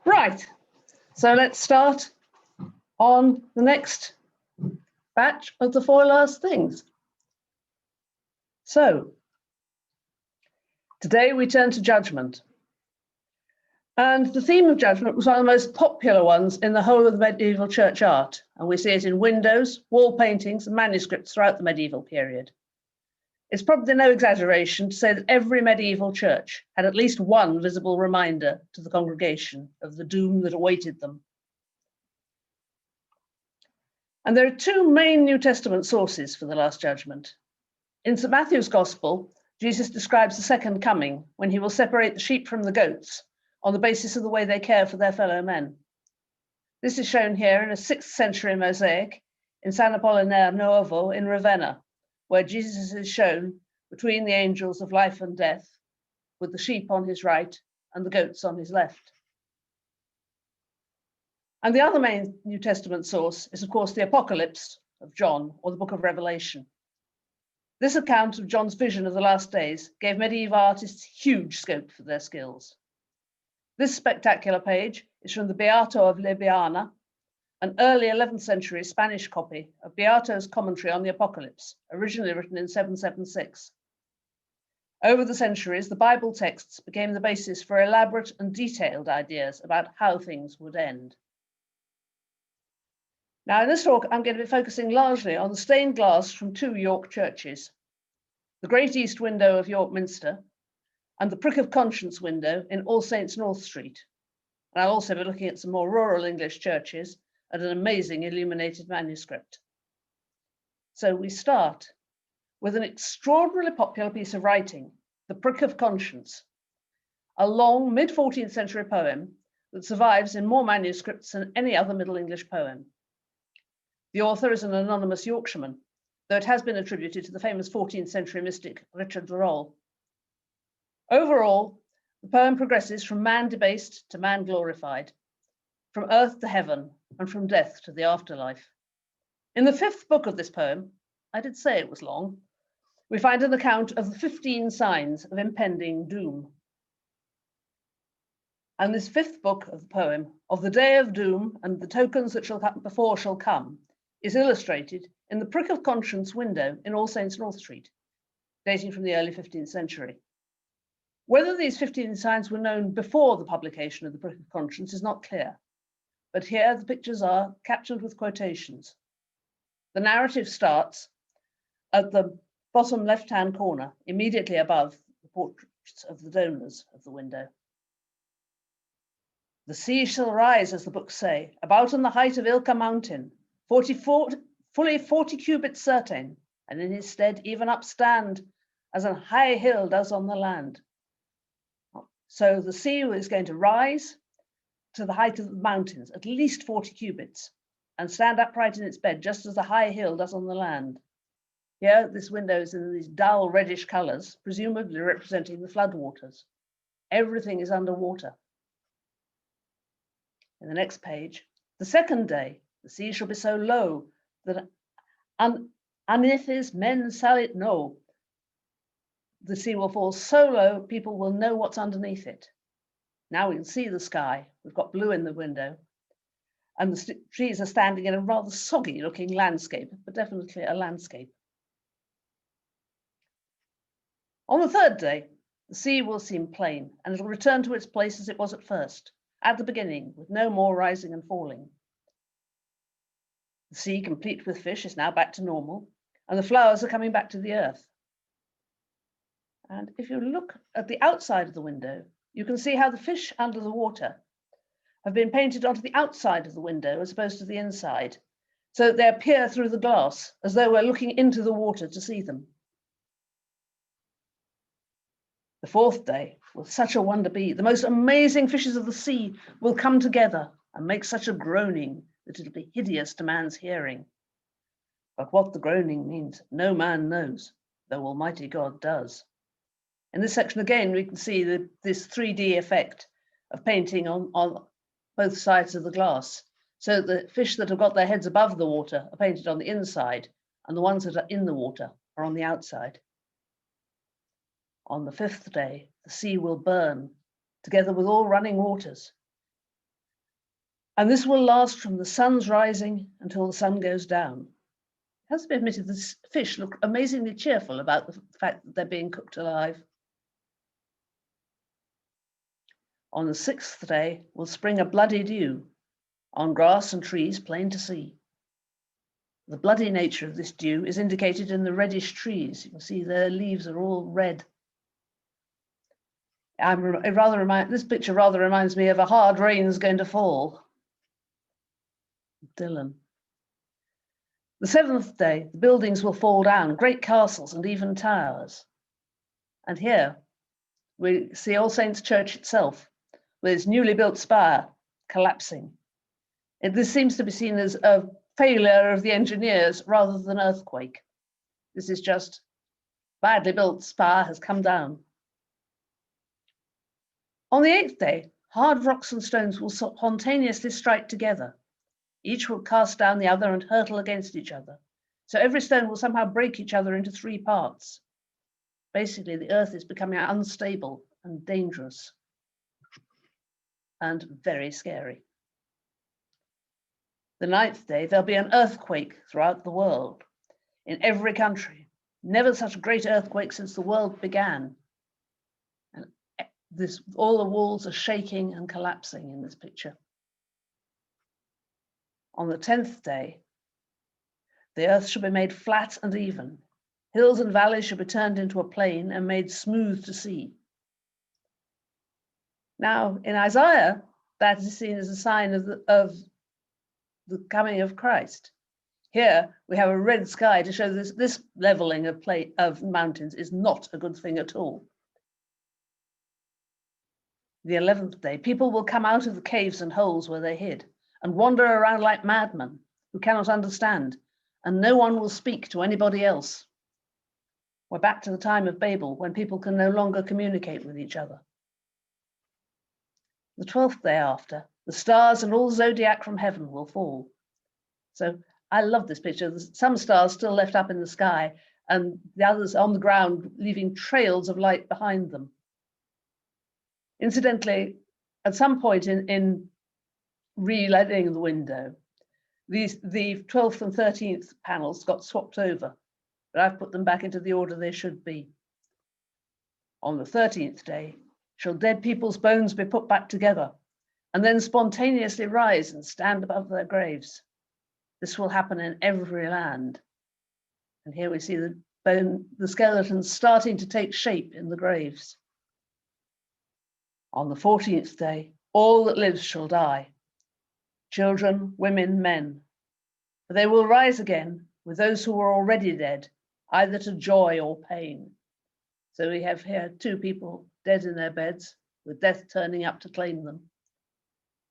Right, so let's start on the next batch of the 4 last things. So, today we turn to judgment. And the theme of judgment was one of the most popular ones in the whole of the medieval church art, and we see it in windows, wall paintings, and manuscripts throughout the medieval period. It's probably no exaggeration to say that every medieval church had at least one visible reminder to the congregation of the doom that awaited them. And there are 2 main New Testament sources for the Last Judgment. In St. Matthew's Gospel, Jesus describes the second coming, when he will separate the sheep from the goats on the basis of the way they care for their fellow men. This is shown here in a 6th century mosaic in San Apollinare Nuovo in Ravenna, where Jesus is shown between the angels of life and death, with the sheep on his right and the goats on his left. And the other main New Testament source is, of course, the Apocalypse of John, or the Book of Revelation. This account of John's vision of the last days gave medieval artists huge scope for their skills. This spectacular page is from the Beato of Ljubljana, an early 11th century Spanish copy of Beato's commentary on the Apocalypse, originally written in 776. Over the centuries, the Bible texts became the basis for elaborate and detailed ideas about how things would end. Now, in this talk, I'm going to be focusing largely on the stained glass from 2 York churches, the Great East Window of York Minster and the Prick of Conscience window in All Saints North Street. And I'll also be looking at some more rural English churches and an amazing illuminated manuscript. So we start with an extraordinarily popular piece of writing, the Prick of Conscience, a long mid-14th century poem that survives in more manuscripts than any other Middle English poem. The author is an anonymous Yorkshireman, though it has been attributed to the famous 14th century mystic Richard the Roll. Overall, the poem progresses from man debased to man glorified, from earth to heaven, and from death to the afterlife. In the 5th book of this poem, I did say it was long, we find an account of the 15 signs of impending doom. And this 5th book of the poem, of the day of doom and the tokens that shall come before shall come, is illustrated in the Prick of Conscience window in All Saints North Street, dating from the early 15th century. Whether these 15 signs were known before the publication of the Prick of Conscience is not clear, but here the pictures are captioned with quotations. The narrative starts at the bottom left-hand corner, immediately above the portraits of the donors of the window. The sea shall rise, as the books say, about on the height of Ilka mountain, fully 40 cubits certain, and in his stead even upstand, as an high hill does on the land. So the sea is going to rise to the height of the mountains, at least 40 cubits, and stand upright in its bed, just as the high hill does on the land. Here, this window is in these dull reddish colors, presumably representing the floodwaters. Everything is underwater. In the next page, the 2nd day, the sea shall be so low that unnithis men shall it know. The sea will fall so low, people will know what's underneath it. Now we can see the sky. We've got blue in the window, and the trees are standing in a rather soggy looking landscape, but definitely a landscape. On the 3rd day, the sea will seem plain, and it'll return to its place as it was at first, at the beginning, with no more rising and falling. The sea, complete with fish, is now back to normal, and the flowers are coming back to the earth. And if you look at the outside of the window, you can see how the fish under the water have been painted onto the outside of the window as opposed to the inside, so that they appear through the glass as though we're looking into the water to see them. The 4th day will such a wonder be. The most amazing fishes of the sea will come together and make such a groaning that it'll be hideous to man's hearing. But what the groaning means, no man knows, though Almighty God does. In this section again, we can see this 3D effect of painting on both sides of the glass. So the fish that have got their heads above the water are painted on the inside, and the ones that are in the water are on the outside. On the 5th day, the sea will burn, together with all running waters. And this will last from the sun's rising until the sun goes down. It has to be admitted, the fish look amazingly cheerful about the fact that they're being cooked alive. On the 6th day will spring a bloody dew, on grass and trees plain to see. The bloody nature of this dew is indicated in the reddish trees. You can see their leaves are all red. This picture rather reminds me of a hard rain's going to fall. Dylan. The 7th day, the buildings will fall down, great castles and even towers. And here we see All Saints' Church itself, with its newly built spire collapsing. This seems to be seen as a failure of the engineers rather than earthquake. This is just badly built spire has come down. On the 8th day, hard rocks and stones will spontaneously strike together. Each will cast down the other and hurtle against each other. So every stone will somehow break each other into 3 parts. Basically, the earth is becoming unstable and dangerous and very scary. The 9th day, there'll be an earthquake throughout the world, in every country. Never such a great earthquake since the world began. And all the walls are shaking and collapsing in this picture. On the 10th day, the earth shall be made flat and even. Hills and valleys shall be turned into a plain and made smooth to see. Now, in Isaiah, that is seen as a sign of the coming of Christ. Here, we have a red sky to show this leveling of mountains is not a good thing at all. The 11th day, people will come out of the caves and holes where they hid and wander around like madmen who cannot understand, and no one will speak to anybody else. We're back to the time of Babel, when people can no longer communicate with each other. The 12th day after, the stars and all the zodiac from heaven will fall. So I love this picture. There's some stars still left up in the sky and the others on the ground, leaving trails of light behind them. Incidentally, at some point in relighting the window, the 12th and 13th panels got swapped over, but I've put them back into the order they should be. On the 13th day, shall dead people's bones be put back together and then spontaneously rise and stand above their graves. This will happen in every land. And here we see the skeletons starting to take shape in the graves. On the 14th day, all that lives shall die, children, women, men, for they will rise again with those who were already dead, either to joy or pain. So we have here 2 people dead in their beds, with death turning up to claim them.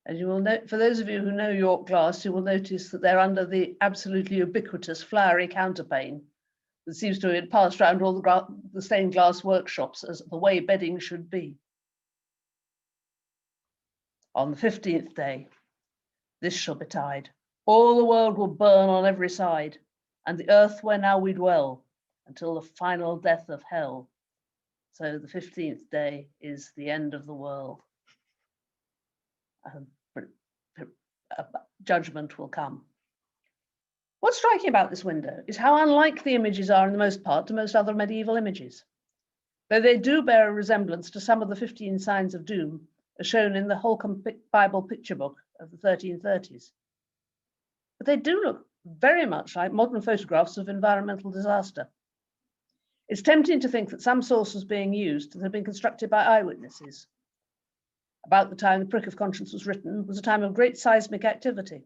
And you will note, for those of you who know York glass, you will notice that they're under the absolutely ubiquitous flowery counterpane that seems to have passed around all the stained glass workshops as the way bedding should be. On the 15th day, this shall betide. All the world will burn on every side, and the earth where now we dwell, until the final death of hell. So the 15th day is the end of the world. Judgment will come. What's striking about this window is how unlike the images are in the most part to most other medieval images, though they do bear a resemblance to some of the 15 signs of doom as shown in the Holcomb Bible picture book of the 1330s. But they do look very much like modern photographs of environmental disaster. It's tempting to think that some source was being used that had been constructed by eyewitnesses. About the time the Prick of Conscience was written was a time of great seismic activity.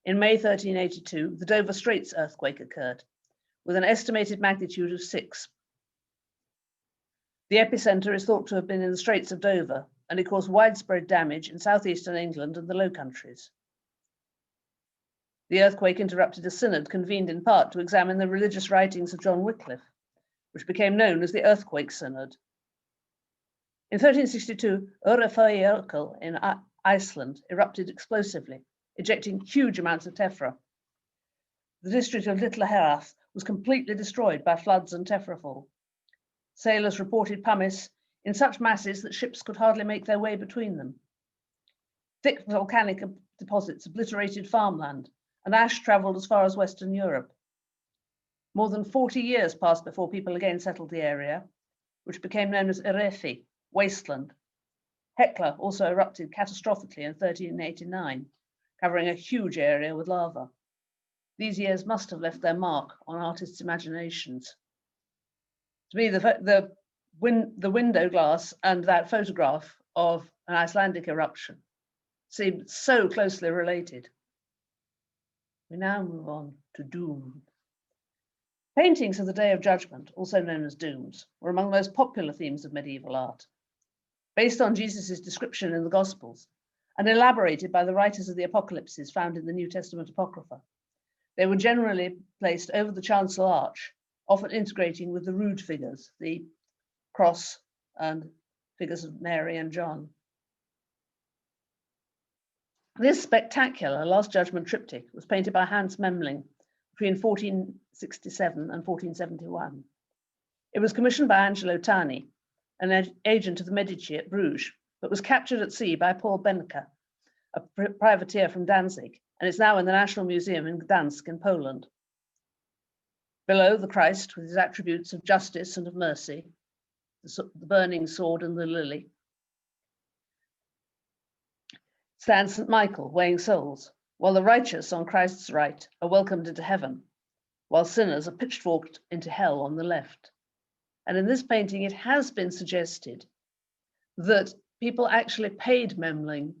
In May 1382, the Dover Straits earthquake occurred, with an estimated magnitude of 6. The epicenter is thought to have been in the Straits of Dover, and it caused widespread damage in southeastern England and the Low Countries. The earthquake interrupted a synod convened in part to examine the religious writings of John Wycliffe, which became known as the Earthquake Synod. In 1362, Öræfajökull in Iceland erupted explosively, ejecting huge amounts of tephra. The district of Little Herath was completely destroyed by floods and tephra-fall. Sailors reported pumice in such masses that ships could hardly make their way between them. Thick volcanic deposits obliterated farmland, and ash travelled as far as Western Europe. More than 40 years passed before people again settled the area, which became known as Erefi, wasteland. Hekla also erupted catastrophically in 1389, covering a huge area with lava. These years must have left their mark on artists' imaginations. To me, the window glass and that photograph of an Icelandic eruption seemed so closely related. We now move on to Doom. Paintings of the Day of Judgment, also known as dooms, were among the most popular themes of medieval art. Based on Jesus' description in the Gospels and elaborated by the writers of the Apocalypses found in the New Testament Apocrypha, they were generally placed over the chancel arch, often integrating with the rood figures, the cross and figures of Mary and John. This spectacular Last Judgment triptych was painted by Hans Memling between 1467 and 1471. It was commissioned by Angelo Tani, an agent of the Medici at Bruges, but was captured at sea by Paul Benke, a privateer from Danzig, and is now in the National Museum in Gdansk in Poland. Below the Christ, with his attributes of justice and of mercy, the burning sword and the lily, stands St. Michael weighing souls, while the righteous on Christ's right are welcomed into heaven, while sinners are pitchforked into hell on the left. And in this painting, it has been suggested that people actually paid Memling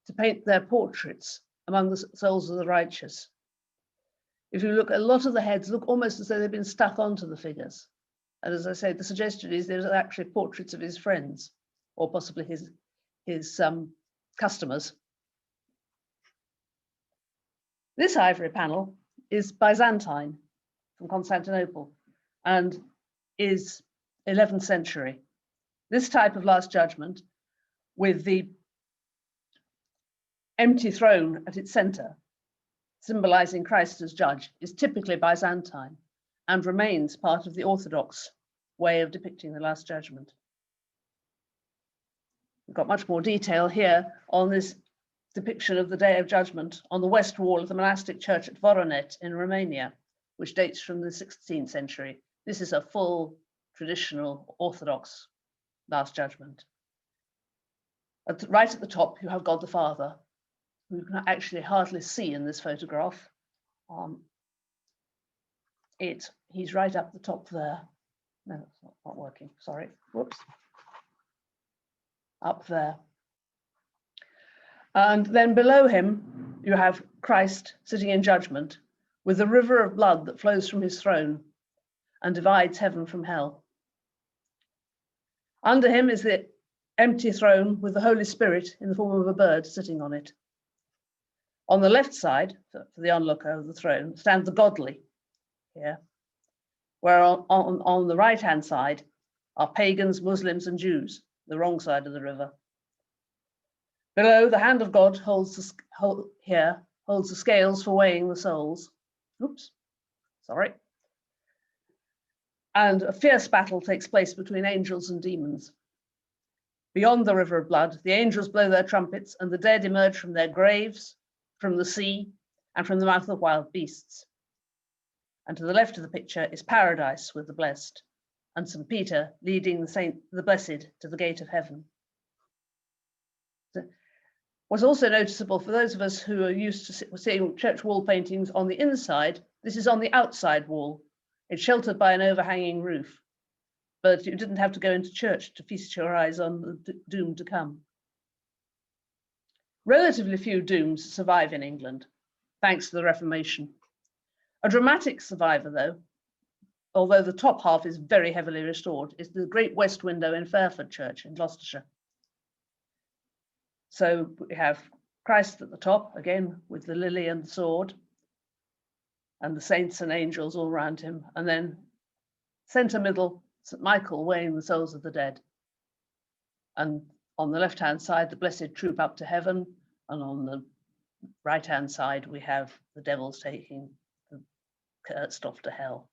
to paint their portraits among the souls of the righteous. If you look, a lot of the heads look almost as though they've been stuck onto the figures. And as I say, the suggestion is there's actually portraits of his friends, or possibly his customers. This ivory panel is Byzantine from Constantinople and is 11th century. This type of Last Judgment, with the empty throne at its center, symbolizing Christ as judge, is typically Byzantine and remains part of the Orthodox way of depicting the Last Judgment. We've got much more detail here on this depiction of the Day of Judgment on the west wall of the monastic church at Voronet in Romania, which dates from the 16th century. This is a full traditional Orthodox Last Judgment. Right at the top, you have God the Father, who you can actually hardly see in this photograph. He's right up the top there. No, it's not working, sorry, whoops. Up there. And then below him, you have Christ sitting in judgment with the river of blood that flows from his throne and divides heaven from hell. Under him is the empty throne with the Holy Spirit in the form of a bird sitting on it. On the left side, for the onlooker of the throne, stands the godly here, where on the right-hand side are pagans, Muslims, and Jews, the wrong side of the river. Below, the hand of God holds the scales for weighing the souls. Oops, sorry. And a fierce battle takes place between angels and demons. Beyond the river of blood, the angels blow their trumpets and the dead emerge from their graves, from the sea, and from the mouth of wild beasts. And to the left of the picture is paradise with the blessed, and St. Peter leading the blessed to the gate of heaven. What's also noticeable for those of us who are used to seeing church wall paintings on the inside, this is on the outside wall. It's sheltered by an overhanging roof, but you didn't have to go into church to feast your eyes on the doom to come. Relatively few dooms survive in England, thanks to the Reformation. A dramatic survivor, though, although the top half is very heavily restored, is the great west window in Fairford Church in Gloucestershire. So we have Christ at the top, again, with the lily and the sword, and the saints and angels all around him. And then center middle, St. Michael weighing the souls of the dead. And on the left-hand side, the blessed troop up to heaven. And on the right-hand side, we have the devils taking the cursed off to hell.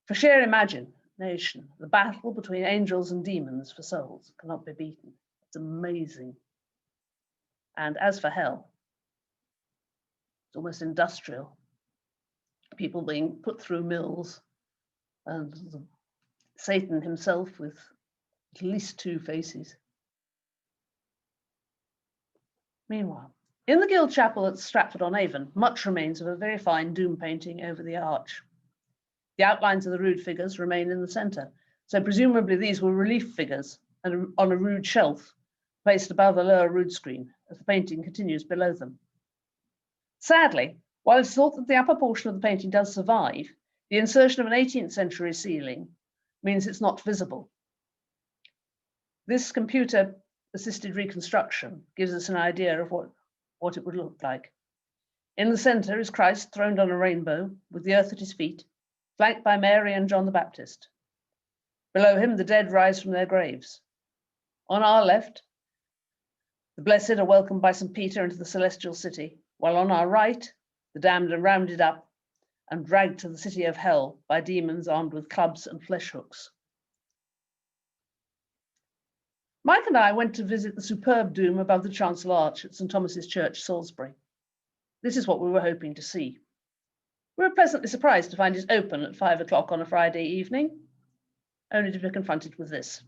For sheer imagination, the battle between angels and demons for souls cannot be beaten. It's amazing. And as for hell, it's almost industrial. People being put through mills, and Satan himself with at least 2 faces. Meanwhile, in the Guild Chapel at Stratford-on-Avon, much remains of a very fine doom painting over the arch. The outlines of the rood figures remain in the centre, so presumably these were relief figures and on a rood shelf placed above a lower rood screen as the painting continues below them. Sadly, while it's thought that the upper portion of the painting does survive, the insertion of an 18th century ceiling means it's not visible. This computer-assisted reconstruction gives us an idea of what it would look like. In the centre is Christ throned on a rainbow with the earth at his feet, flanked by Mary and John the Baptist. Below him, the dead rise from their graves. On our left, the blessed are welcomed by St. Peter into the celestial city, while on our right, the damned are rounded up and dragged to the city of hell by demons armed with clubs and flesh hooks. Mike and I went to visit the superb dome above the chancel arch at St. Thomas's Church, Salisbury. This is what we were hoping to see. We were pleasantly surprised to find it open at 5 o'clock on a Friday evening, only to be confronted with this,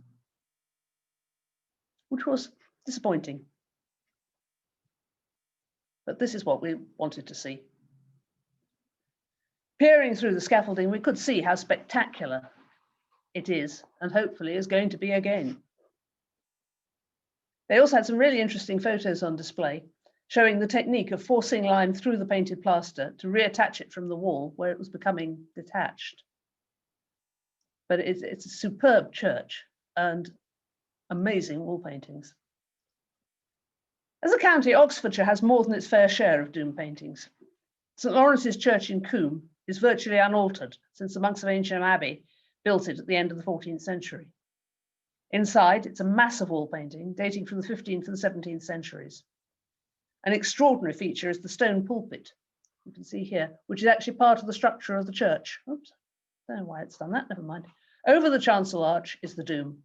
which was disappointing. But this is what we wanted to see. Peering through the scaffolding, we could see how spectacular it is, and hopefully is going to be again. They also had some really interesting photos on display, showing the technique of forcing lime through the painted plaster to reattach it from the wall where it was becoming detached. But it's a superb church and amazing wall paintings. As a county, Oxfordshire has more than its fair share of doom paintings. St. Lawrence's Church in Coombe is virtually unaltered since the monks of Ancient Abbey built it at the end of the 14th century. Inside, it's a massive wall painting dating from the 15th and 17th centuries. An extraordinary feature is the stone pulpit, you can see here, which is actually part of the structure of the church. Oops, I don't know why it's done that, never mind. Over the chancel arch is the doom.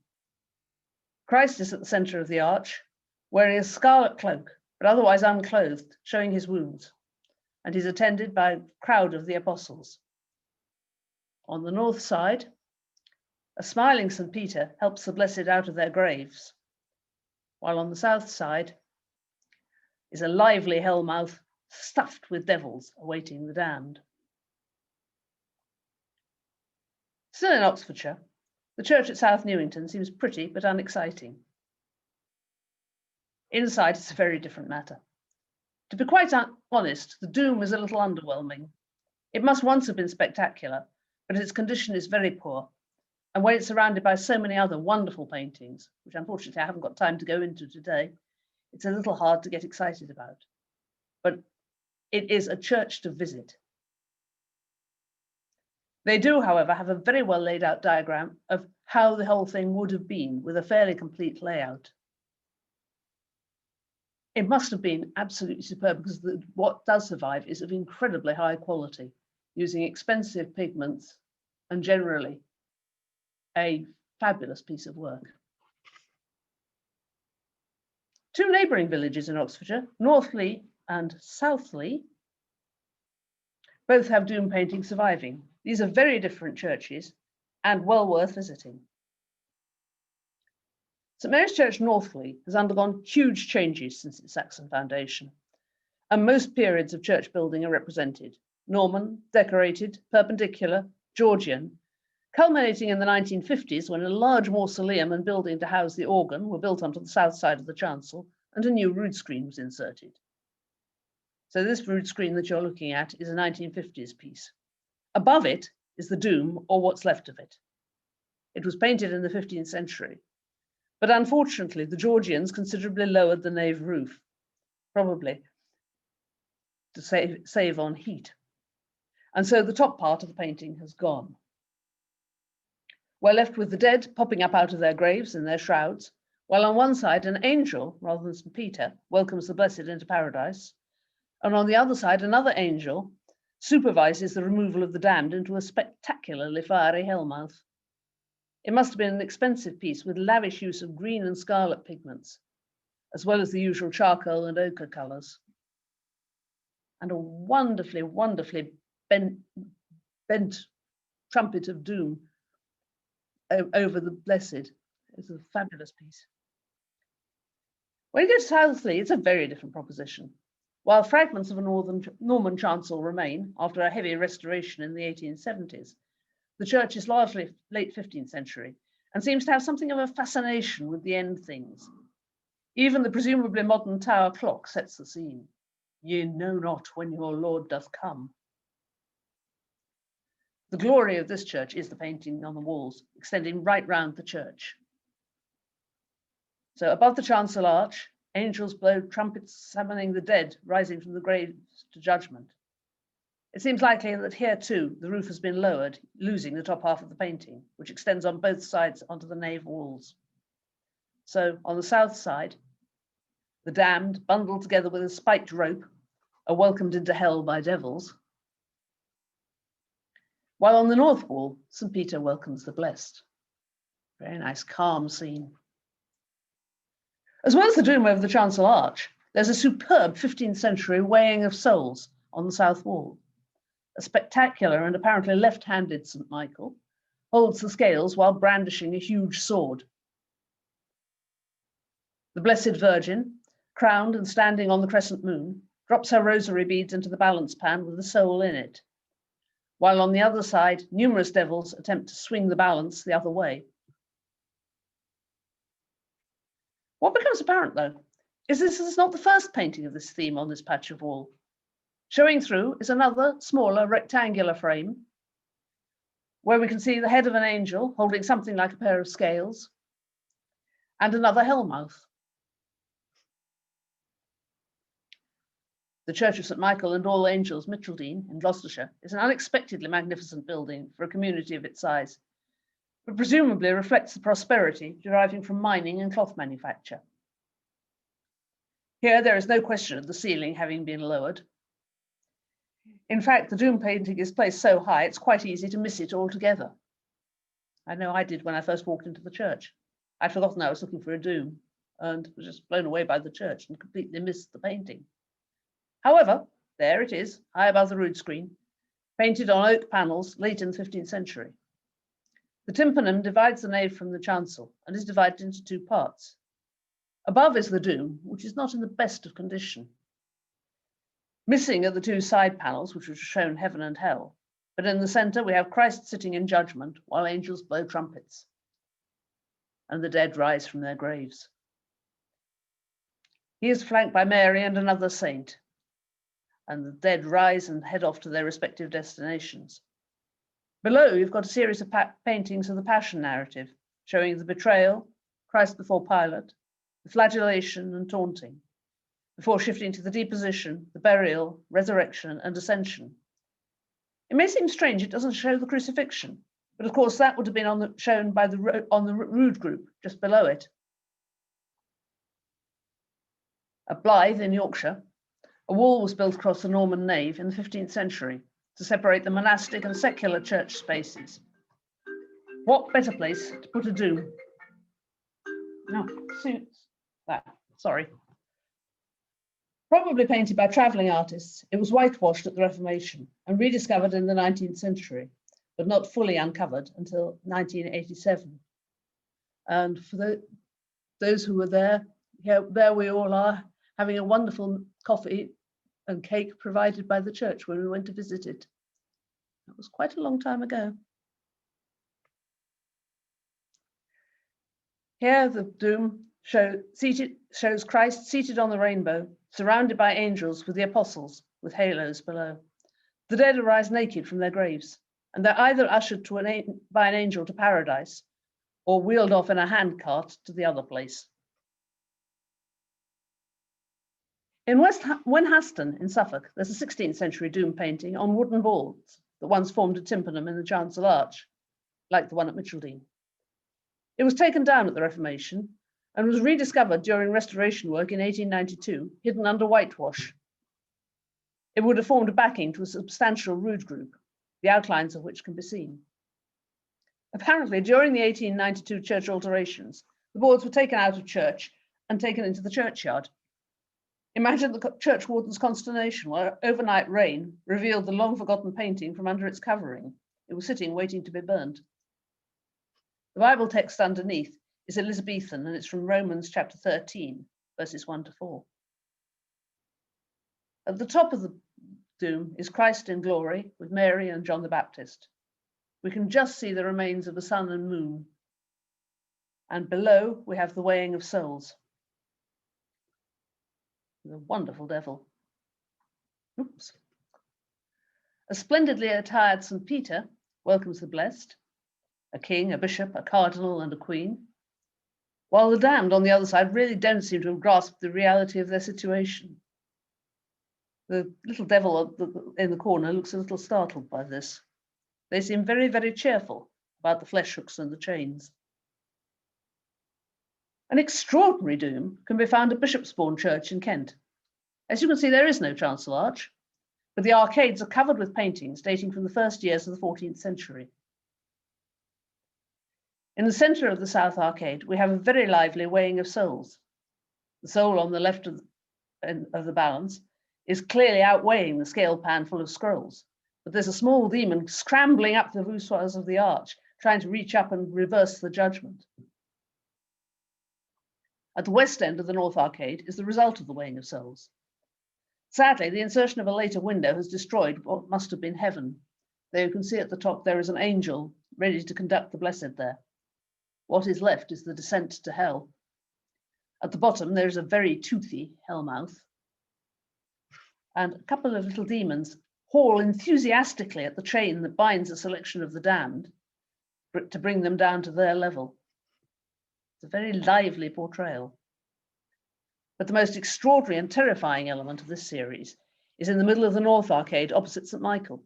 Christ is at the centre of the arch, wearing a scarlet cloak, but otherwise unclothed, showing his wounds, and he's attended by a crowd of the apostles. On the north side, a smiling St. Peter helps the blessed out of their graves, while on the south side is a lively hellmouth stuffed with devils awaiting the damned. Still in Oxfordshire, the church at South Newington seems pretty but unexciting. Inside, it's a very different matter. To be quite honest, the doom is a little underwhelming. It must once have been spectacular, but its condition is very poor. And when it's surrounded by so many other wonderful paintings, which unfortunately I haven't got time to go into today, it's a little hard to get excited about. But it is a church to visit. They do, however, have a very well laid out diagram of how the whole thing would have been with a fairly complete layout. It must have been absolutely superb because what does survive is of incredibly high quality, using expensive pigments and generally a fabulous piece of work. Two neighbouring villages in Oxfordshire, Northley and Southley, both have doom paintings surviving. These are very different churches and well worth visiting. St Mary's Church, Northley, has undergone huge changes since its Saxon foundation, and most periods of church building are represented: Norman, Decorated, Perpendicular, Georgian, culminating in the 1950s when a large mausoleum and building to house the organ were built onto the south side of the chancel and a new rood screen was inserted. So this rood screen that you're looking at is a 1950s piece. Above it is the doom, or what's left of it. It was painted in the 15th century, but unfortunately the Georgians considerably lowered the nave roof, probably to save on heat. And so the top part of the painting has gone. We're left with the dead popping up out of their graves in their shrouds, while on one side an angel, rather than St. Peter, welcomes the blessed into paradise, and on the other side another angel supervises the removal of the damned into a spectacularly fiery hellmouth. It must have been an expensive piece with lavish use of green and scarlet pigments. as well as the usual charcoal and ochre colours. And a wonderfully, wonderfully bent trumpet of doom over the Blessed. It's a fabulous piece. When you go southly, it's a very different proposition. While fragments of a Norman chancel remain after a heavy restoration in the 1870s, the church is largely late 15th century and seems to have something of a fascination with the end things. Even the presumably modern tower clock sets the scene. Ye know not when your Lord doth come. The glory of this church is the painting on the walls, extending right round the church. So above the chancel arch, angels blow trumpets summoning the dead rising from the graves to judgment. It seems likely that here too the roof has been lowered, losing the top half of the painting, which extends on both sides onto the nave walls. So on the south side, the damned, bundled together with a spiked rope, are welcomed into hell by devils. While on the north wall, St. Peter welcomes the blessed. Very nice, calm scene. As well as the doom over the chancel arch, there's a superb 15th century weighing of souls on the south wall. A spectacular and apparently left-handed St. Michael holds the scales while brandishing a huge sword. The Blessed Virgin, crowned and standing on the crescent moon, drops her rosary beads into the balance pan with the soul in it, while on the other side, numerous devils attempt to swing the balance the other way. What becomes apparent, though, is this is not the first painting of this theme on this patch of wall. Showing through is another, smaller, rectangular frame, where we can see the head of an angel holding something like a pair of scales, and another hellmouth. The Church of St. Michael and All Angels, Micheldean, in Gloucestershire, is an unexpectedly magnificent building for a community of its size, but presumably reflects the prosperity deriving from mining and cloth manufacture. Here, there is no question of the ceiling having been lowered. In fact, the doom painting is placed so high, it's quite easy to miss it altogether. I know I did when I first walked into the church. I'd forgotten I was looking for a doom and was just blown away by the church and completely missed the painting. However, there it is, high above the rood screen, painted on oak panels late in the 15th century. The tympanum divides the nave from the chancel and is divided into two parts. Above is the doom, which is not in the best of condition. Missing are the two side panels, which are shown heaven and hell, but in the center we have Christ sitting in judgment while angels blow trumpets, and the dead rise from their graves. He is flanked by Mary and another saint, and the dead rise and head off to their respective destinations. Below, you've got a series of paintings of the Passion narrative, showing the betrayal, Christ before Pilate, the flagellation and taunting, before shifting to the deposition, the burial, resurrection, and ascension. It may seem strange it doesn't show the crucifixion, but of course that would have been shown by on the rood group just below it. At Blythe in Yorkshire, a wall was built across the Norman nave in the 15th century to separate the monastic and secular church spaces. What better place to put a doom? No, suits that, sorry. Probably painted by travelling artists, it was whitewashed at the Reformation and rediscovered in the 19th century, but not fully uncovered until 1987. And for those who were there, there we all are, having a wonderful coffee and cake provided by the church when we went to visit it. That was quite a long time ago. Here the doom shows Christ seated on the rainbow, surrounded by angels with the apostles, with halos below. The dead arise naked from their graves, and they're either ushered by an angel to paradise, or wheeled off in a handcart to the other place. In Wenhaston in Suffolk, there's a 16th century doom painting on wooden boards that once formed a tympanum in the chancel arch, like the one at Micheldean. It was taken down at the Reformation and was rediscovered during restoration work in 1892, hidden under whitewash. It would have formed a backing to a substantial rood group, the outlines of which can be seen. Apparently, during the 1892 church alterations, the boards were taken out of church and taken into the churchyard. Imagine the church warden's consternation where overnight rain revealed the long-forgotten painting from under its covering. It was sitting waiting to be burned. The Bible text underneath is Elizabethan, and it's from Romans chapter 13, verses 1 to 4. At the top of the dome is Christ in glory with Mary and John the Baptist. We can just see the remains of the sun and moon. And below we have the weighing of souls. The wonderful devil. Oops. A splendidly attired St. Peter welcomes the blessed, a king, a bishop, a cardinal, and a queen, while the damned on the other side really don't seem to have grasped the reality of their situation. The little devil in the corner looks a little startled by this. They seem very, very cheerful about the flesh hooks and the chains. An extraordinary doom can be found at Bishopsbourne Church in Kent. As you can see, there is no chancel arch, but the arcades are covered with paintings dating from the first years of the 14th century. In the centre of the south arcade, we have a very lively weighing of souls. The soul on the left of the balance is clearly outweighing the scale pan full of scrolls, but there's a small demon scrambling up the voussoirs of the arch, trying to reach up and reverse the judgment. At the west end of the north arcade is the result of the weighing of souls. Sadly, the insertion of a later window has destroyed what must have been heaven, though you can see at the top there is an angel ready to conduct the blessed there. What is left is the descent to hell. At the bottom, there is a very toothy hellmouth, and a couple of little demons haul enthusiastically at the chain that binds a selection of the damned to bring them down to their level. It's a very lively portrayal. But the most extraordinary and terrifying element of this series is in the middle of the north arcade opposite St. Michael.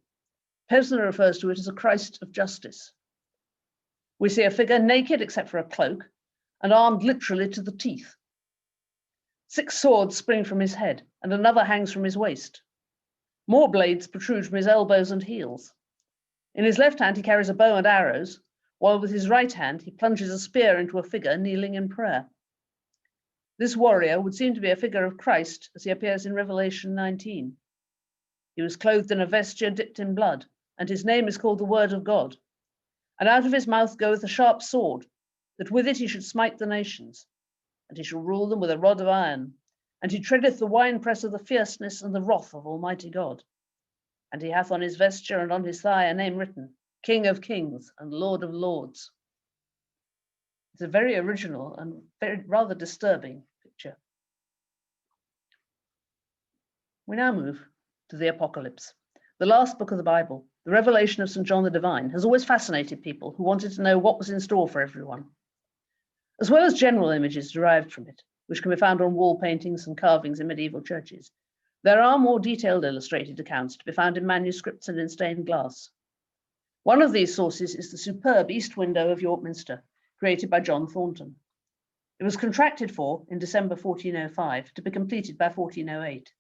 Pesner refers to it as a Christ of justice. We see a figure naked except for a cloak and armed literally to the teeth. 6 swords spring from his head and another hangs from his waist. More blades protrude from his elbows and heels. In his left hand he carries a bow and arrows, while with his right hand he plunges a spear into a figure kneeling in prayer. This warrior would seem to be a figure of Christ as he appears in Revelation 19. He was clothed in a vesture dipped in blood, and his name is called the Word of God. And out of his mouth goeth a sharp sword, that with it he should smite the nations, and he shall rule them with a rod of iron, and he treadeth the winepress of the fierceness and the wrath of Almighty God. And he hath on his vesture and on his thigh a name written, King of Kings and Lord of Lords. It's a very original and rather disturbing picture. We now move to the Apocalypse. The last book of the Bible, the revelation of St. John the Divine, has always fascinated people who wanted to know what was in store for everyone. As well as general images derived from it, which can be found on wall paintings and carvings in medieval churches, there are more detailed illustrated accounts to be found in manuscripts and in stained glass. One of these sources is the superb east window of York Minster, created by John Thornton. It was contracted for in December 1405 to be completed by 1408.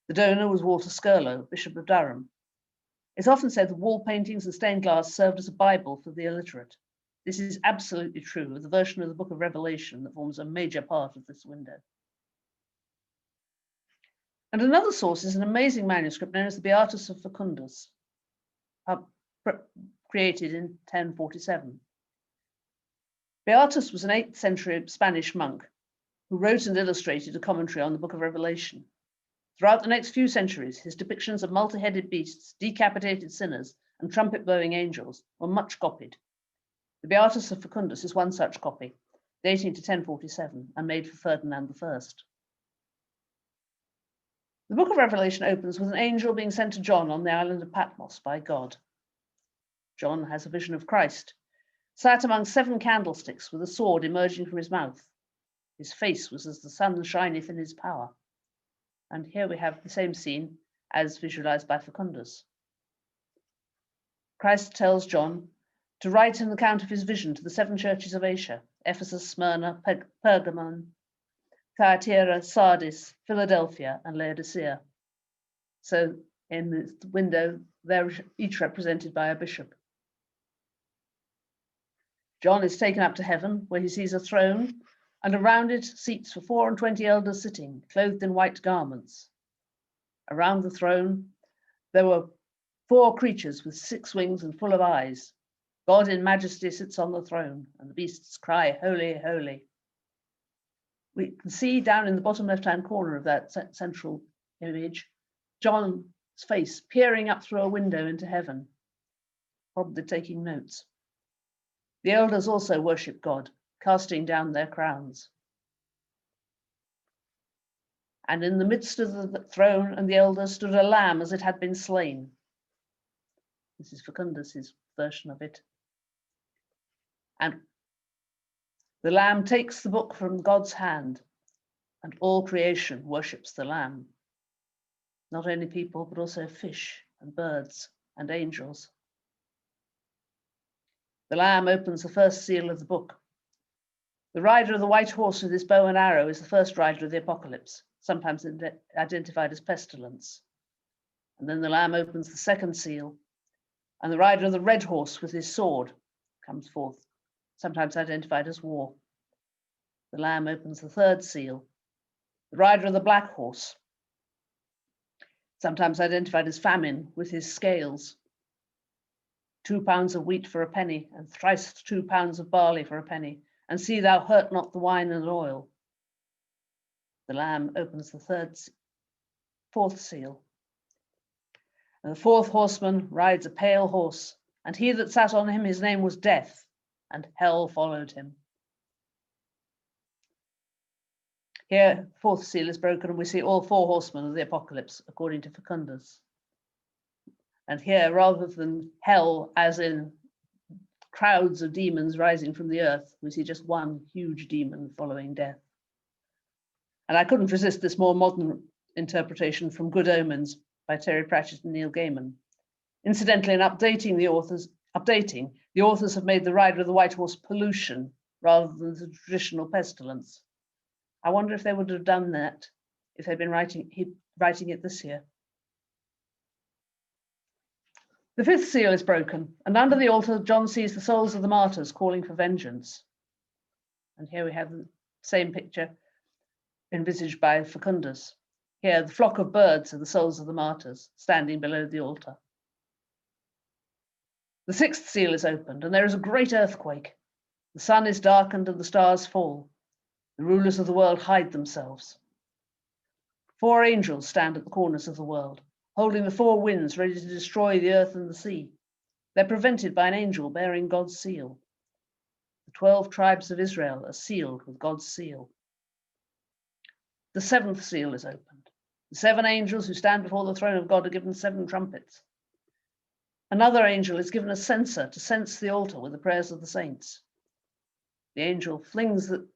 The donor was Walter Scurlow, Bishop of Durham. It's often said that wall paintings and stained glass served as a Bible for the illiterate. This is absolutely true of the version of the Book of Revelation that forms a major part of this window. And another source is an amazing manuscript known as the Beatus of Facundus, created in 1047. Beatus was an 8th century Spanish monk who wrote and illustrated a commentary on the Book of Revelation. Throughout the next few centuries, his depictions of multi-headed beasts, decapitated sinners, and trumpet-blowing angels were much copied. The Beatus of Facundus is one such copy, dating to 1047 and made for Ferdinand I. The Book of Revelation opens with an angel being sent to John on the island of Patmos by God. John has a vision of Christ, sat among 7 candlesticks with a sword emerging from his mouth. His face was as the sun shineth in his power. And here we have the same scene as visualized by Facundus. Christ tells John to write an account of his vision to the 7 churches of Asia: Ephesus, Smyrna, Pergamon, Thyatira, Sardis, Philadelphia, and Laodicea. So in the window, they're each represented by a bishop. John is taken up to heaven, where he sees a throne and around it seats for 24 elders sitting, clothed in white garments. Around the throne there were 4 creatures with 6 wings and full of eyes. God in majesty sits on the throne, and the beasts cry, "Holy, holy." We can see down in the bottom left-hand corner of that central image, John's face peering up through a window into heaven, probably taking notes. The elders also worship God, casting down their crowns. And in the midst of the throne and the elders stood a lamb as it had been slain. This is Facundus's version of it. And the lamb takes the book from God's hand, and all creation worships the lamb. Not only people, but also fish and birds and angels. The lamb opens the first seal of the book. The rider of the white horse with his bow and arrow is the first rider of the apocalypse, sometimes identified as pestilence. And then the lamb opens the second seal, and the rider of the red horse with his sword comes forth, sometimes identified as war. The lamb opens the third seal. The rider of the black horse, sometimes identified as famine, with his scales. 2 pounds of wheat for a penny, and thrice 2 pounds of barley for a penny, and see thou hurt not the wine and oil. The lamb opens the fourth seal. And the 4th horseman rides a pale horse, and he that sat on him, his name was Death, and hell followed him. Here, the 4th seal is broken, and we see all 4 horsemen of the apocalypse, according to Facundus. And here, rather than hell, as in crowds of demons rising from the earth, we see just one huge demon following death. And I couldn't resist this more modern interpretation from Good Omens by Terry Pratchett and Neil Gaiman. Incidentally, in updating, the authors have made the rider of the white horse pollution rather than the traditional pestilence. I wonder if they would have done that if they'd been writing it this year. The 5th seal is broken, and under the altar, John sees the souls of the martyrs calling for vengeance. And here we have the same picture envisaged by Facundus. Here, the flock of birds are the souls of the martyrs standing below the altar. The 6th seal is opened, and there is a great earthquake. The sun is darkened and the stars fall. The rulers of the world hide themselves. 4 angels stand at the corners of the world, holding the 4 winds ready to destroy the earth and the sea. They're prevented by an angel bearing God's seal. The 12 tribes of Israel are sealed with God's seal. The 7th seal is opened. The 7 angels who stand before the throne of God are given 7 trumpets. Another angel is given a censer to cense the altar with the prayers of the saints. The angel flings the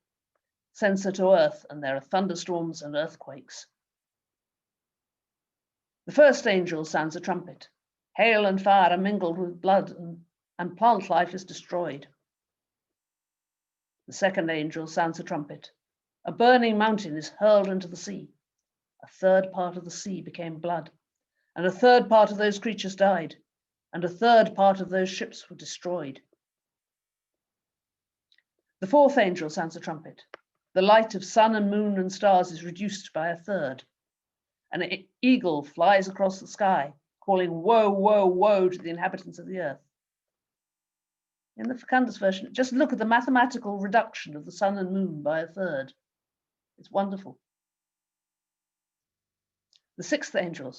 censer to earth, and there are thunderstorms and earthquakes. The first angel sounds a trumpet. Hail and fire are mingled with blood, and plant life is destroyed. The second angel sounds a trumpet. A burning mountain is hurled into the sea. A third part of the sea became blood, and a third part of those creatures died, and a third part of those ships were destroyed. The fourth angel sounds a trumpet. The light of sun and moon and stars is reduced by a third. An eagle flies across the sky, calling woe, woe, woe to the inhabitants of the earth. In the Facundus version, just look at the mathematical reduction of the sun and moon by a third. It's wonderful. The sixth angel,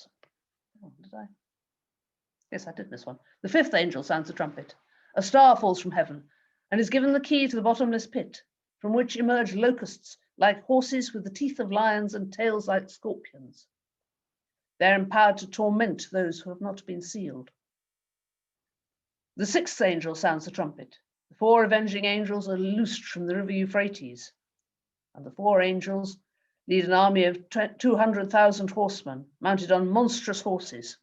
Yes, I did miss one. The fifth angel sounds a trumpet. A star falls from heaven and is given the key to the bottomless pit, from which emerge locusts like horses with the teeth of lions and tails like scorpions. They're empowered to torment those who have not been sealed. The sixth angel sounds the trumpet. The 4 avenging angels are loosed from the river Euphrates, and the 4 angels lead an army of 200,000 horsemen mounted on monstrous horses.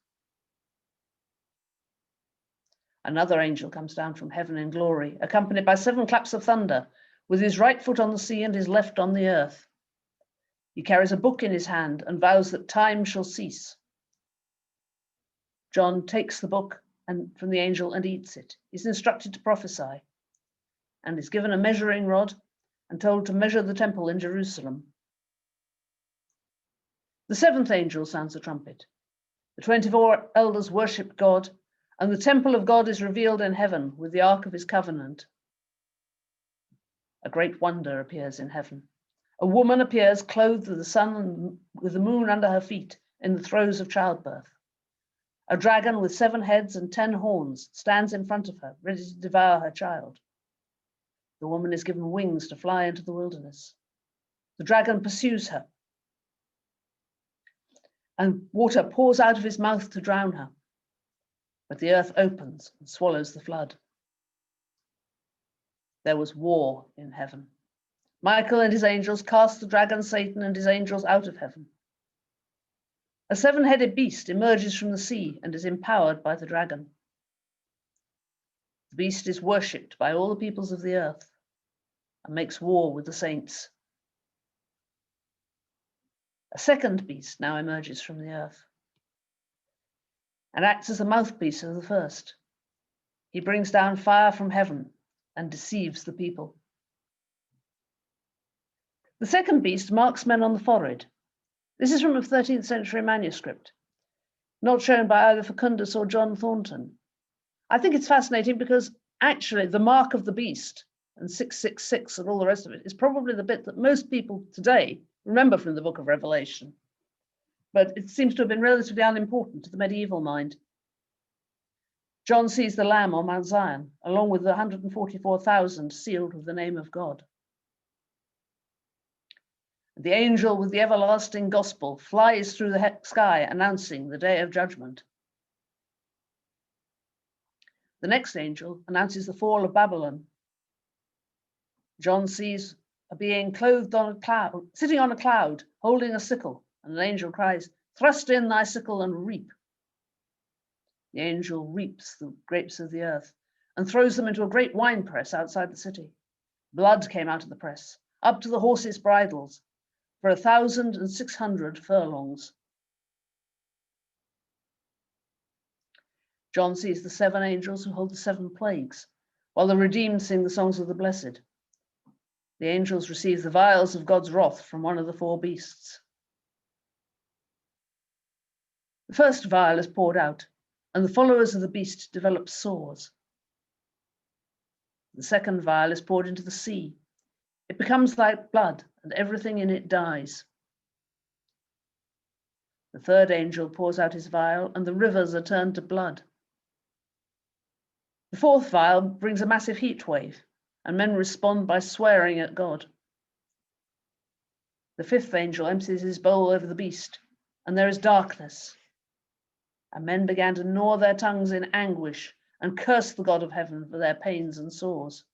Another angel comes down from heaven in glory, accompanied by 7 claps of thunder, with his right foot on the sea and his left on the earth. He carries a book in his hand and vows that time shall cease. John takes the book from the angel and eats it. He's instructed to prophesy and is given a measuring rod and told to measure the temple in Jerusalem. The seventh angel sounds the trumpet. The 24 elders worship God, and the temple of God is revealed in heaven with the ark of his covenant. A great wonder appears in heaven. A woman appears clothed with the sun and with the moon under her feet in the throes of childbirth. A dragon with 7 heads and 10 horns stands in front of her, ready to devour her child. The woman is given wings to fly into the wilderness. The dragon pursues her, and water pours out of his mouth to drown her. But the earth opens and swallows the flood. There was war in heaven. Michael and his angels cast the dragon Satan and his angels out of heaven. A 7-headed beast emerges from the sea and is empowered by the dragon. The beast is worshipped by all the peoples of the earth and makes war with the saints. A second beast now emerges from the earth and acts as a mouthpiece of the first. He brings down fire from heaven and deceives the people. The second beast marks men on the forehead. This is from a 13th century manuscript, not shown by either Facundus or John Thornton. I think it's fascinating because actually the mark of the beast and 666 and all the rest of it is probably the bit that most people today remember from the book of Revelation. But it seems to have been relatively unimportant to the medieval mind. John sees the Lamb on Mount Zion, along with the 144,000 sealed with the name of God. The angel with the everlasting gospel flies through the sky, announcing the day of judgment. The next angel announces the fall of Babylon. John sees a being clothed on a cloud, sitting on a cloud, holding a sickle, and an angel cries, "Thrust in thy sickle and reap." The angel reaps the grapes of the earth and throws them into a great winepress outside the city. Blood came out of the press, up to the horses' bridles, for 1,600 furlongs. John sees the 7 angels who hold the 7 plagues, while the redeemed sing the songs of the blessed. The angels receive the vials of God's wrath from one of the 4 beasts. The first vial is poured out, and the followers of the beast develop sores. The second vial is poured into the sea. It becomes like blood, and everything in it dies. The third angel pours out his vial, and the rivers are turned to blood. The fourth vial brings a massive heat wave, and men respond by swearing at God. The fifth angel empties his bowl over the beast, and there is darkness. And men began to gnaw their tongues in anguish and curse the God of heaven for their pains and sores.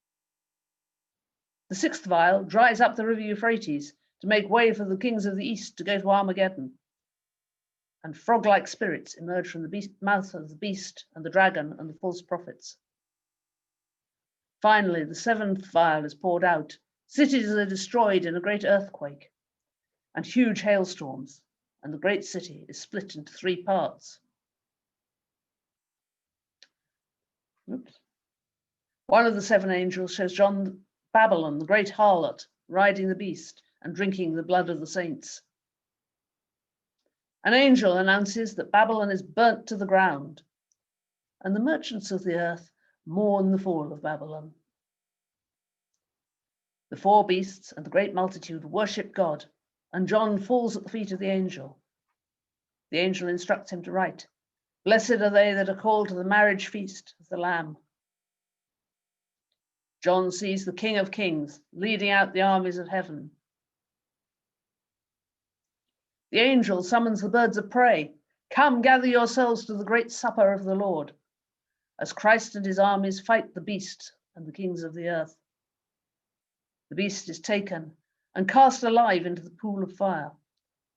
The sixth vial dries up the river Euphrates to make way for the kings of the east to go to Armageddon. And frog-like spirits emerge from the mouth of the beast and the dragon and the false prophets. Finally, the 7th vial is poured out. Cities are destroyed in a great earthquake and huge hailstorms, and the great city is split into 3 parts. One of the 7 angels shows John Babylon, the great harlot, riding the beast and drinking the blood of the saints. An angel announces that Babylon is burnt to the ground, and the merchants of the earth mourn the fall of Babylon. The 4 beasts and the great multitude worship God, and John falls at the feet of the angel. The angel instructs him to write, "Blessed are they that are called to the marriage feast of the Lamb." John sees the King of Kings leading out the armies of heaven. The angel summons the birds of prey. "Come, gather yourselves to the great supper of the Lord," as Christ and his armies fight the beast and the kings of the earth. The beast is taken and cast alive into the pool of fire,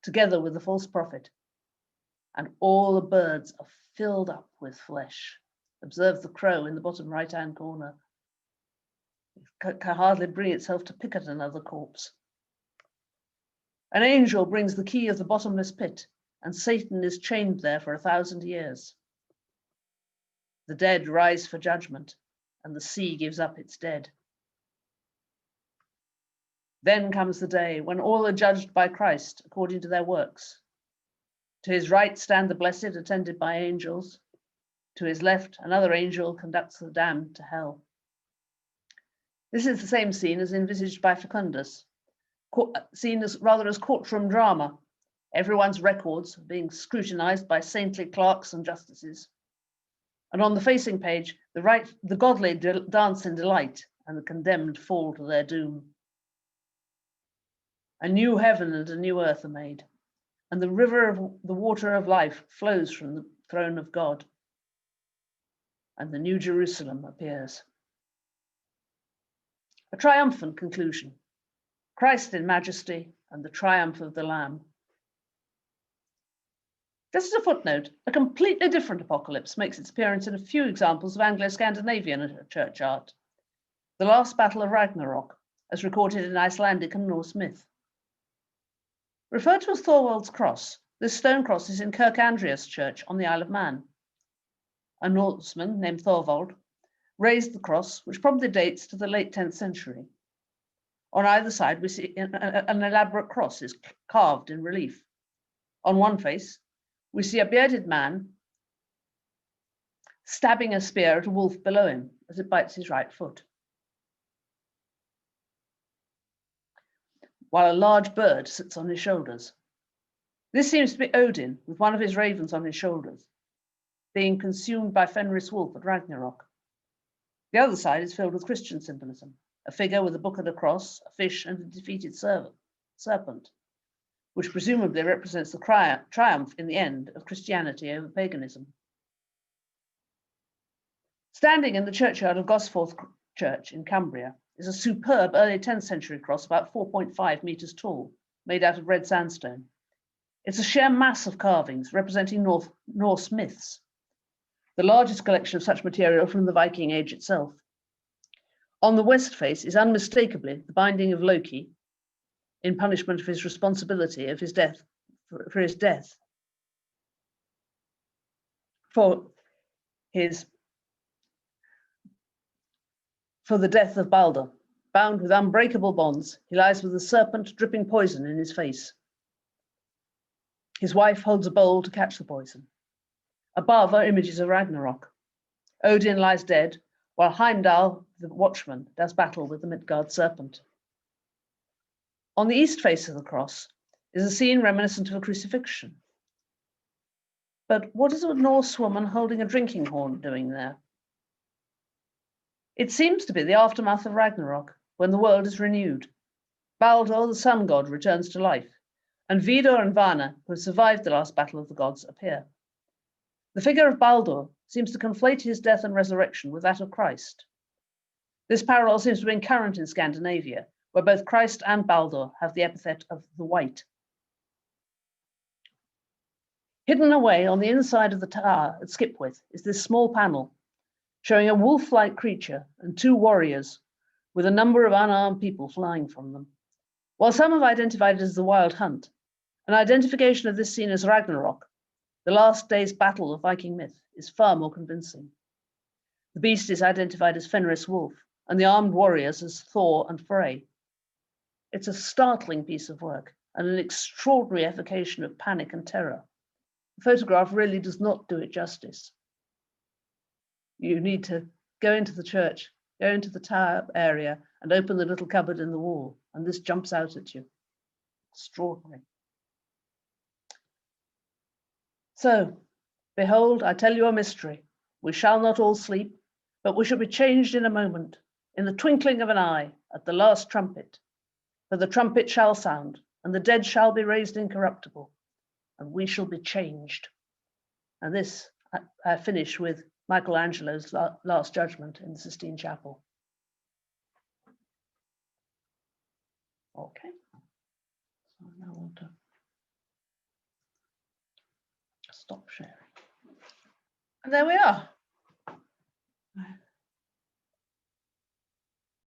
together with the false prophet, and all the birds are filled up with flesh. Observe the crow in the bottom right-hand corner. It can hardly bring itself to pick at another corpse. An angel brings the key of the bottomless pit, and Satan is chained there for 1,000 years. The dead rise for judgment, and the sea gives up its dead. Then comes the day when all are judged by Christ according to their works. To his right stand the blessed, attended by angels. To his left, another angel conducts the damned to hell. This is the same scene as envisaged by Facundus, seen as rather as courtroom drama, everyone's records being scrutinized by saintly clerks and justices. And on the facing page, the godly dance in delight, and the condemned fall to their doom. A new heaven and a new earth are made, and the river of the water of life flows from the throne of God, and the new Jerusalem appears. A triumphant conclusion. Christ in majesty and the triumph of the Lamb. Just as a footnote, a completely different apocalypse makes its appearance in a few examples of Anglo-Scandinavian church art. The last battle of Ragnarok, as recorded in Icelandic and Norse myth. Referred to as Thorwald's Cross, this stone cross is in Kirkandreas Church on the Isle of Man. A Norseman named Thorvald raised the cross, which probably dates to the late 10th century. On either side, we see an elaborate cross is carved in relief. On one face, we see a bearded man stabbing a spear at a wolf below him as it bites his right foot, while a large bird sits on his shoulders. This seems to be Odin with one of his ravens on his shoulders, being consumed by Fenris wolf at Ragnarok. The other side is filled with Christian symbolism, a figure with a book and a cross, a fish, and a defeated serpent, which presumably represents the triumph in the end of Christianity over paganism. Standing in the churchyard of Gosforth Church in Cumbria is a superb early 10th century cross about 4.5 meters tall, made out of red sandstone. It's a sheer mass of carvings representing Norse myths, the largest collection of such material from the Viking Age itself. On the west face is unmistakably the binding of Loki in punishment of his responsibility of his death, for his death, for the death of Balder. Bound with unbreakable bonds, he lies with a serpent dripping poison in his face. His wife holds a bowl to catch the poison. Above are images of Ragnarok. Odin lies dead, while Heimdall, the watchman, does battle with the Midgard serpent. On the east face of the cross is a scene reminiscent of a crucifixion. But what is a Norse woman holding a drinking horn doing there? It seems to be the aftermath of Ragnarok, when the world is renewed. Baldur, the sun god, returns to life, and Vidar and Vana, who have survived the last battle of the gods, appear. The figure of Baldur seems to conflate his death and resurrection with that of Christ. This parallel seems to be current in Scandinavia, where both Christ and Baldur have the epithet of the white. Hidden away on the inside of the tower at Skipwith is this small panel showing a wolf-like creature and two warriors with a number of unarmed people flying from them. While some have identified it as the Wild Hunt, an identification of this scene as Ragnarok, the last day's battle of Viking myth, is far more convincing. The beast is identified as Fenris wolf, and the armed warriors as Thor and Frey. It's a startling piece of work and an extraordinary evocation of panic and terror. The photograph really does not do it justice. You need to go into the church, go into the tower area, and open the little cupboard in the wall, and this jumps out at you. Extraordinary. So, behold, I tell you a mystery. We shall not all sleep, but we shall be changed in a moment, in the twinkling of an eye, at the last trumpet. For the trumpet shall sound, and the dead shall be raised incorruptible, and we shall be changed. And this I finish with Michelangelo's Last Judgment in the Sistine Chapel. Okay. So now I want to stop sharing. And there we are.